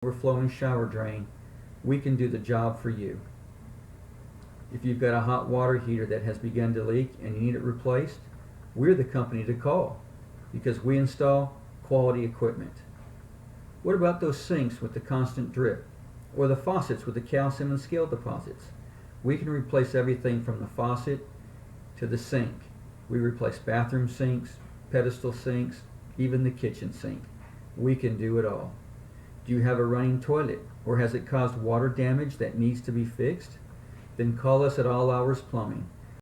overflowing shower drain, we can do the job for you. If you've got a hot water heater that has begun to leak and you need it replaced, we're the company to call because we install quality equipment. What about those sinks with the constant drip or the faucets with the calcium and scale deposits? We can replace everything from the faucet to the sink. We replace bathroom sinks, pedestal sinks, even the kitchen sink. We can do it all. Do you have a running toilet or has it caused water damage that needs to be fixed? Then call us at All Hours Plumbing.